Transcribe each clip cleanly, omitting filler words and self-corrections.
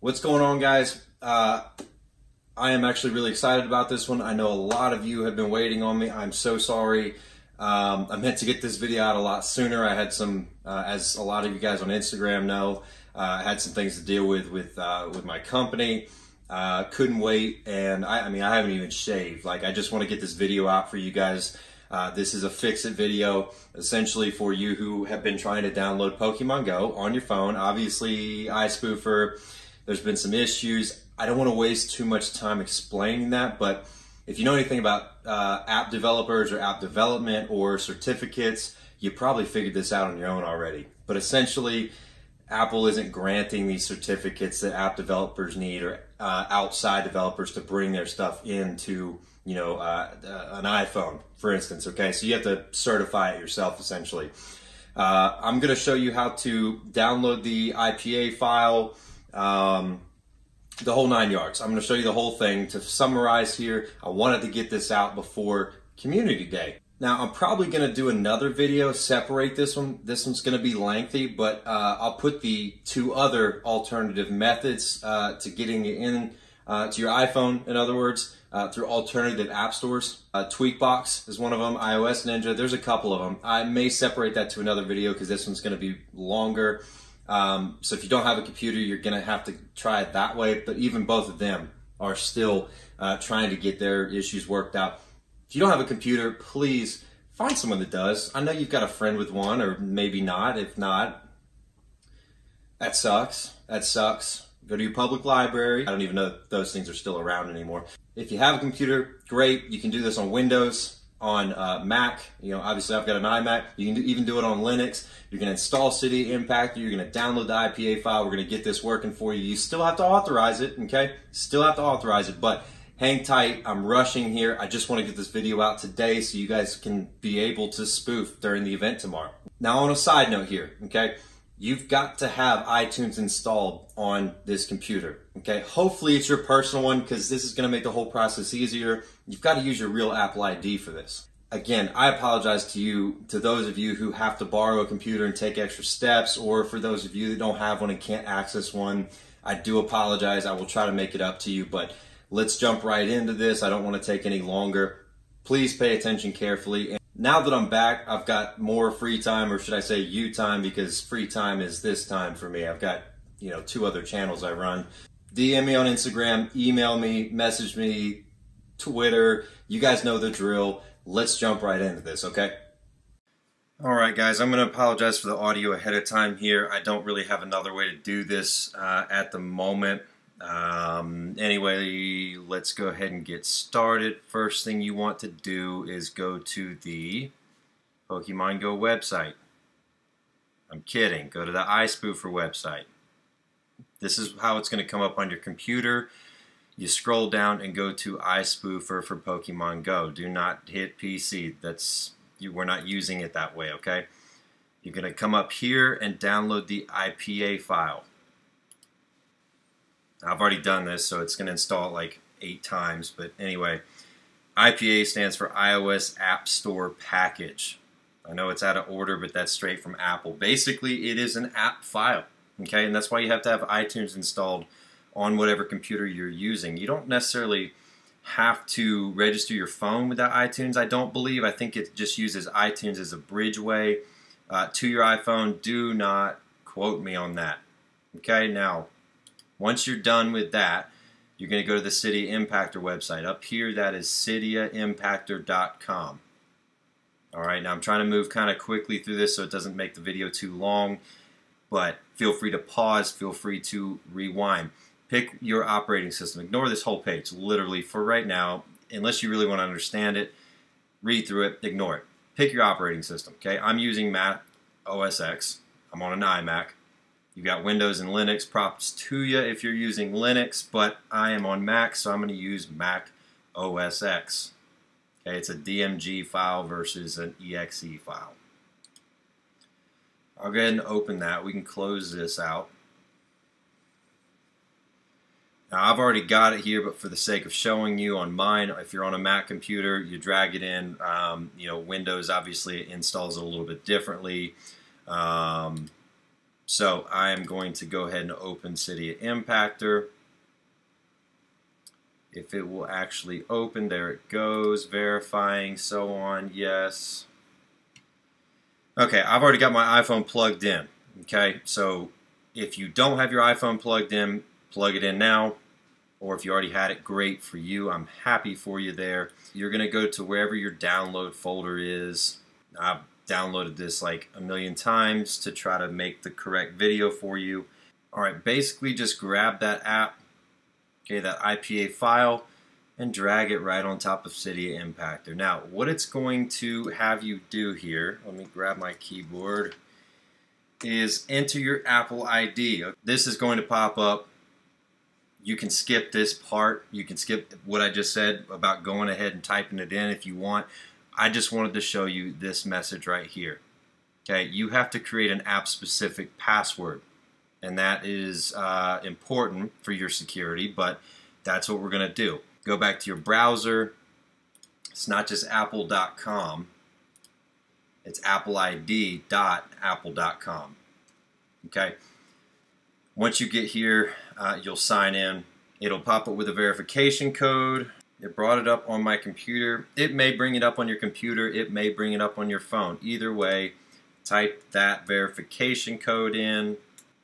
What's going on, guys? I am actually really excited about this one. I know a lot of you have been waiting on me. I'm so sorry. I meant to get this video out a lot sooner. I had some, as a lot of you guys on Instagram know, I had some things to deal with my company. Couldn't wait, and I mean, I haven't even shaved. Like, I just want to get this video out for you guys. This is a fix-it video, essentially for you who have been trying to download Pokemon Go on your phone. Obviously, iSpoofer, there's been some issues. I don't want to waste too much time explaining that, but if you know anything about app developers or app development or certificates, you probably figured this out on your own already. But essentially, Apple isn't granting these certificates that app developers need, or outside developers, to bring their stuff into, you know, an iPhone, for instance. Okay, so you have to certify it yourself, essentially. I'm going to show you how to download the Ipa file, the whole 9 yards. I'm going to show you the whole thing. To summarize here, I wanted to get this out before Community Day. Now, I'm probably going to do another video, separate this one. This one's going to be lengthy, but I'll put the two other alternative methods to getting it in to your iPhone, in other words, through alternative app stores. Tweakbox is one of them, iOS Ninja, there's a couple of them. I may separate that to another video because this one's going to be longer. So if you don't have a computer, you're going to have to try it that way, but even both of them are still trying to get their issues worked out. If you don't have a computer, please find someone that does. I know you've got a friend with one, or maybe not. If not, that sucks. That sucks. Go to your public library. I don't even know if those things are still around anymore. If you have a computer, great. You can do this on Windows, on Mac. You know, obviously I've got an iMac. You can even do it on Linux. You're going to install Cydia Impactor. You're going to download the Ipa file. We're going to get this working for you. You still have to authorize it, okay? Still have to authorize it, but hang tight. I'm rushing here. I just want to get this video out today so you guys can be able to spoof during the event tomorrow. Now, on a side note here, okay? You've got to have iTunes installed on this computer, okay? Hopefully it's your personal one, because this is going to make the whole process easier. You've got to use your real Apple ID for this. Again, I apologize to those of you who have to borrow a computer and take extra steps, or for those of you that don't have one and can't access one. I do apologize. I will try to make it up to you, but let's jump right into this. I don't want to take any longer. Please pay attention carefully. And now that I'm back, I've got more free time, or should I say you time, because free time is this time for me. I've got, you know, 2 other channels I run. DM me on Instagram, email me, message me, Twitter. You guys know the drill. Let's jump right into this, okay? All right, guys, I'm going to apologize for the audio ahead of time here. I don't really have another way to do this at the moment. Anyway, let's go ahead and get started. First thing you want to do is go to the Pokemon Go website. I'm kidding. Go to the iSpoofer website. This is how it's going to come up on your computer. You scroll down and go to iSpoofer for Pokemon Go. Do not hit PC. We're not using it that way, okay? You're going to come up here and download the Ipa file. I've already done this, so it's going to install it like 8 times. But anyway, IPA stands for iOS App Store Package. I know it's out of order, but that's straight from Apple. Basically, it is an app file, okay? And that's why you have to have iTunes installed on whatever computer you're using. You don't necessarily have to register your phone with that iTunes, I don't believe. I think it just uses iTunes as a bridgeway to your iPhone. Do not quote me on that. Okay, now, once you're done with that, you're going to go to the Cydia Impactor website. Up here, that is cydiaimpactor.com. Alright, now I'm trying to move kind of quickly through this so it doesn't make the video too long, but feel free to pause, feel free to rewind. Pick your operating system. Ignore this whole page, literally, for right now. Unless you really want to understand it, read through it, ignore it. Pick your operating system, okay? I'm using Mac OS X. I'm on an iMac. You've got Windows and Linux. Props to you if you're using Linux, but I am on Mac, so I'm going to use Mac OS X. Okay, it's a DMG file versus an EXE file. I'll go ahead and open that. We can close this out. Now, I've already got it here, but for the sake of showing you on mine, if you're on a Mac computer, you drag it in. You know, Windows obviously installs it a little bit differently. So I am going to go ahead and open Cydia Impactor. If it will actually open, there it goes, verifying, so on, yes. Okay, I've already got my iPhone plugged in. Okay, so if you don't have your iPhone plugged in, plug it in now. Or if you already had it, great for you. I'm happy for you there. You're going to go to wherever your download folder is. I've downloaded this like a million times to try to make the correct video for you. Alright, basically just grab that app, okay, that Ipa file, and drag it right on top of Cydia Impactor. Now, what it's going to have you do here, let me grab my keyboard, is enter your Apple ID. This is going to pop up. You can skip this part. You can skip what I just said about going ahead and typing it in if you want. I just wanted to show you this message right here. Okay, you have to create an app-specific password, and that is important for your security, but that's what we're going to do. Go back to your browser. It's not just apple.com. It's appleid.apple.com. Okay. Once you get here, you'll sign in. It'll pop up with a verification code. It brought it up on my computer. It may bring it up on your computer. It may bring it up on your phone. Either way, type that verification code in.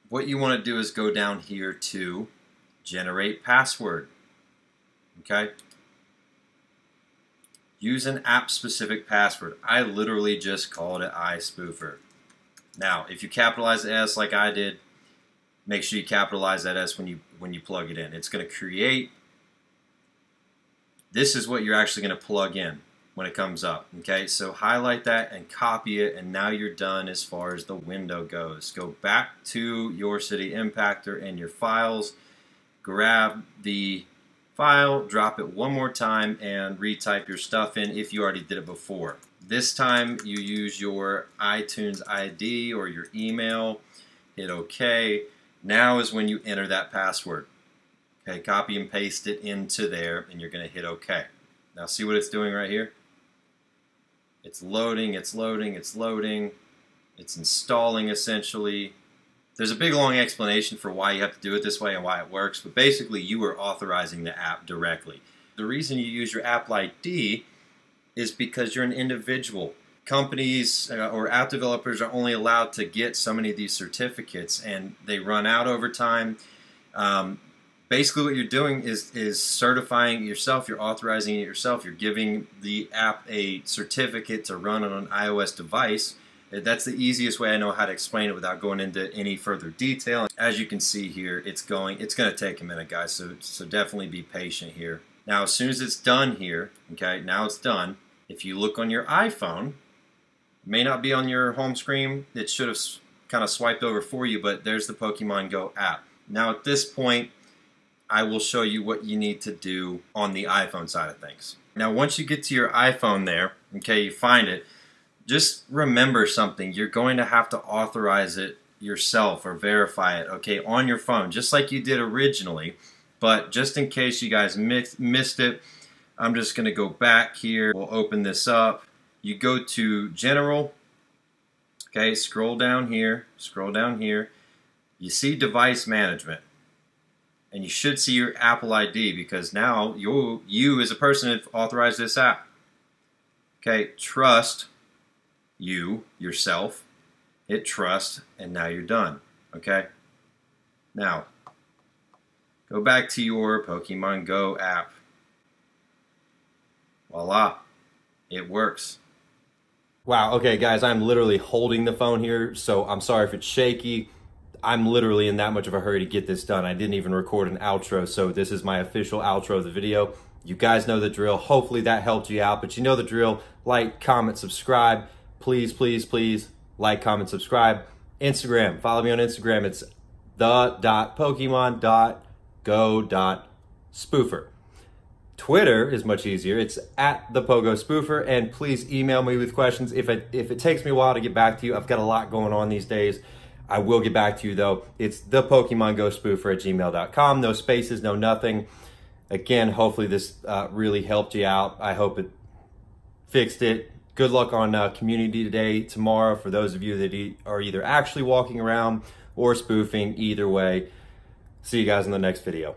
What you want to do is go down here to generate password. Okay? Use an app-specific password. I literally just called it iSpoofer. Now, if you capitalize the S like I did, make sure you capitalize that S when you plug it in. It's going to create. This is what you're actually going to plug in when it comes up. Okay, so highlight that and copy it, and now you're done as far as the window goes. Go back to your Cydia Impactor and your files. Grab the file, drop it one more time, and retype your stuff in if you already did it before. This time you use your iTunes ID or your email. Hit OK. Now is when you enter that password. Okay, copy and paste it into there, and you're going to hit OK. Now see what it's doing right here? It's loading, it's loading, it's loading. It's installing essentially. There's a big long explanation for why you have to do it this way and why it works, but basically you are authorizing the app directly. The reason you use your Apple ID is because you're an individual. Companies or app developers are only allowed to get so many of these certificates, and they run out over time. Basically what you're doing is certifying yourself. You're authorizing it yourself. You're giving the app a certificate to run on an iOS device. That's the easiest way I know how to explain it without going into any further detail. As you can see here, it's going to take a minute, guys, so definitely be patient here. Now, as soon as it's done here, okay, now it's done. If you look on your iPhone, it may not be on your home screen. It should have kind of swiped over for you, but there's the Pokemon Go app. Now, at this point, I will show you what you need to do on the iPhone side of things. Now, once you get to your iPhone there, okay, you find it, just remember something. You're going to have to authorize it yourself or verify it, okay, on your phone, just like you did originally. But just in case you guys missed it, I'm just going to go back here. We'll open this up. You go to General, okay, scroll down here, You see Device Management. And you should see your Apple ID, because now you as a person have authorized this app. Okay, trust yourself, hit trust, and now you're done. Okay? Now, go back to your Pokemon Go app. Voila, it works. Wow, okay guys, I'm literally holding the phone here, so I'm sorry if it's shaky. I'm literally in that much of a hurry to get this done. I didn't even record an outro, so this is my official outro of the video. You guys know the drill. Hopefully that helped you out, but you know the drill. Like, comment, subscribe. Please, please, please like, comment, subscribe. Instagram, follow me on Instagram. It's the.pokemon.go.spoofer. Twitter is much easier. It's @thepogospoofer, and please email me with questions. If it takes me a while to get back to you, I've got a lot going on these days. I will get back to you though. It's thepokemongospoofer@gmail.com. No spaces, no nothing. Again, hopefully this really helped you out. I hope it fixed it. Good luck on Community Day tomorrow for those of you that are either actually walking around or spoofing, either way. See you guys in the next video.